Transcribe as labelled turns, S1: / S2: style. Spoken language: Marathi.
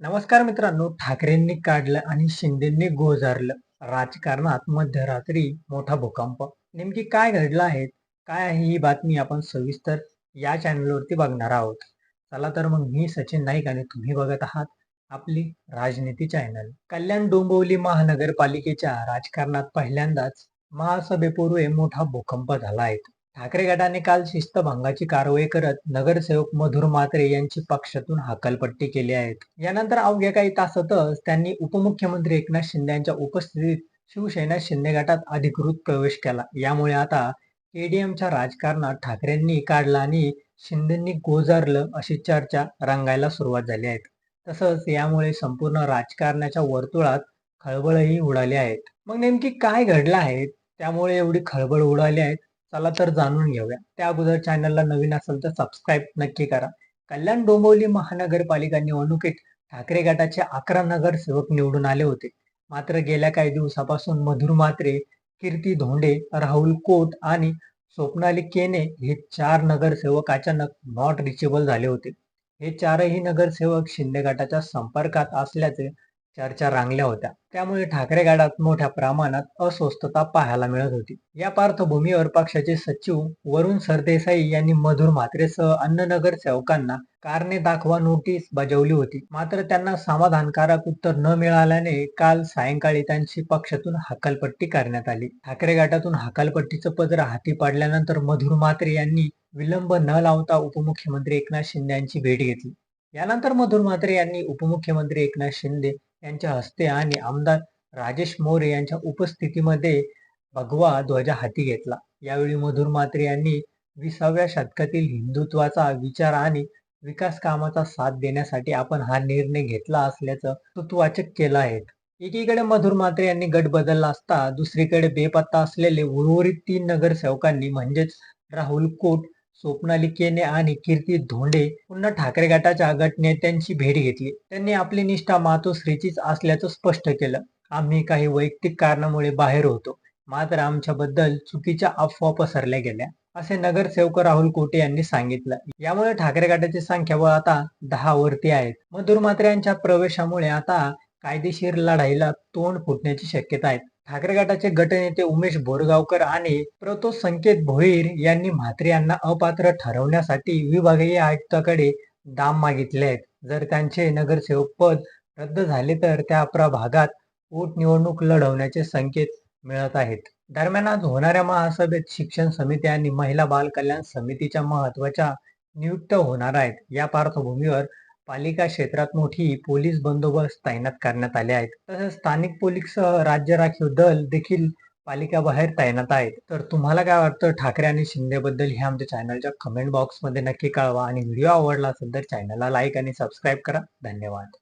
S1: नमस्कार मित्रांनो. ठाकरेंनी काढलं आणि शिंदेंनी गोंजारलं. राजकारणात मध्यरात्री मोठा भूकंप. नेमकी काय घडलं आहे? काय आहे ही बातमी आपण सविस्तर या चॅनलवरती बघणार आहोत. चला तर मग मी सचिन नाईक आणि तुम्ही बघत आहात आपली राजनीती चॅनल. कल्याण डोंबिवली महानगरपालिकेच्या राजकारणात पहिल्यांदाच महासभेपूर्वी मोठा भूकंप झाला आहे. ठाकरे गटाने काल शिस्तभंगाची कारवाई करत नगरसेवक मधुर म्हात्रे यांची पक्षातून हकालपट्टी केली आहे. यानंतर अवघ्या काही तासातच त्यांनी उपमुख्यमंत्री एकनाथ शिंदे यांच्या उपस्थितीत शिवसेना शिंदे गटात अधिकृत प्रवेश केला. यामुळे आता केडीएमच्या राजकारणात ठाकरेंनी काढला आणि शिंदेंनी गोंजारलं अशी चर्चा रंगायला सुरुवात झाली आहे. तसंच यामुळे संपूर्ण राजकारणाच्या वर्तुळात खळबळही उडाली आहे. मग नेमकी काय घडलं आहे त्यामुळे एवढी खळबळ उडाली आहे? चला तर जाणून घेऊया. त्या अगोदर चॅनलला नवीन असेल तर सबस्क्राईब नक्की करा. कल्याण डोंबिवली महानगरपालिका निवडणुकीत ठाकरे गटाचे 11 नगरसेवक निवडून आले होते. मात्र गेल्या काही दिवसापासून मधुर म्हात्रे, कीर्ती धोंडे, राहुल कोट आणि स्वप्नाली केने हे 4 नगरसेवक अचानक नॉट रिचेबल झाले होते. हे चारही नगरसेवक शिंदे गटाच्या संपर्कात असल्याचे चर्चा रांगल्या होत्या. त्यामुळे ठाकरे गटात मोठ्या प्रमाणात अस्वस्थता पाहायला मिळत होती. या पार्श्वभूमीवर पक्षाचे सचिव वरुण सरदेसाई यांनी मधुर म्हात्रेसह अन्य नगरसेवकांना कारणे दाखवा नोटीस बजावली होती. मात्र त्यांना समाधानकारक उत्तर न मिळाल्याने काल सायंकाळी त्यांची पक्षातून हकालपट्टी करण्यात आली. ठाकरे गटातून हकालपट्टीचं पत्र हाती पडल्यानंतर मधुर म्हात्रे यांनी विलंब न लावता उपमुख्यमंत्री एकनाथ शिंदे यांची भेट घेतली. यानंतर मधुर म्हात्रे यांनी उपमुख्यमंत्री एकनाथ शिंदे यांच्या हस्ते आणि आमदार राजेश मोरे यांच्या उपस्थितीमध्ये भगवा ध्वजा हाती घेतला. यावेळी मधुर म्हात्रे यांनी 20व्या शतकातील हिंदुत्वाचा विचार आणि विकास कामाचा साथ देण्यासाठी आपण हा निर्णय घेतला असल्याचं सूतवाचक केलं आहे. एकीकडे मधुर म्हात्रे यांनी गट बदलला असता दुसरीकडे बेपत्ता असलेले उर्वरित 3 नगरसेवकांनी म्हणजेच राहुल कोट, स्वप्नाली केने आणि कीर्ती धोंडे पुन्हा ठाकरे गटाच्या गटनेत्यांची भेट घेतली. त्यांनी आपली निष्ठा मातोश्रीचीच असल्याचं स्पष्ट केलं. आम्ही काही वैयक्तिक कारणामुळे बाहेर होतो, मात्र आमच्याबद्दल चुकीच्या अफवा पसरल्या गेल्या, असे नगरसेवक राहुल कोटे यांनी सांगितलं. यामुळे ठाकरे गटाची संख्या आता 10 वरती आहे. मधुर म्हात्रे यांच्या प्रवेशामुळे आता कायदेशीर लढाईला तोंड फुटण्याची शक्यता आहे. ठाकरे गटाचे गटनेते उमेश बोरगावकर आणि प्रतो संकेत भोईर यांनी म्हात्रे यांना अपात्र ठरवण्यासाठी विभागीय आयुक्ताकडे दाम मागितले आहेत. जर त्यांचे नगरसेवक पद रद्द झाले तर त्या प्रभागात पोटनिवडणूक लढवण्याचे संकेत मिळत आहेत. दरम्यान आज होणाऱ्या महासभेत शिक्षण समिती आणि महिला बाल कल्याण समितीच्या महत्वाच्या नियुक्त होणार आहेत. या पार्श्वभूमीवर पालिका क्षेत्रात मोठी पोलीस बंदोबस्त तैनात करण्यात आले आहेत. तसेच स्थानिक पोलीससह राज्य राखीव दल देखील पालिकाबाहेर तैनात आहेत. तर तुम्हाला काय वाटतं ठाकरे आणि शिंदेबद्दल हे आमच्या चॅनलच्या कमेंट बॉक्समध्ये नक्की कळवा आणि व्हिडिओ आवडला असेल तर चॅनलला लाईक आणि सबस्क्राईब करा. धन्यवाद.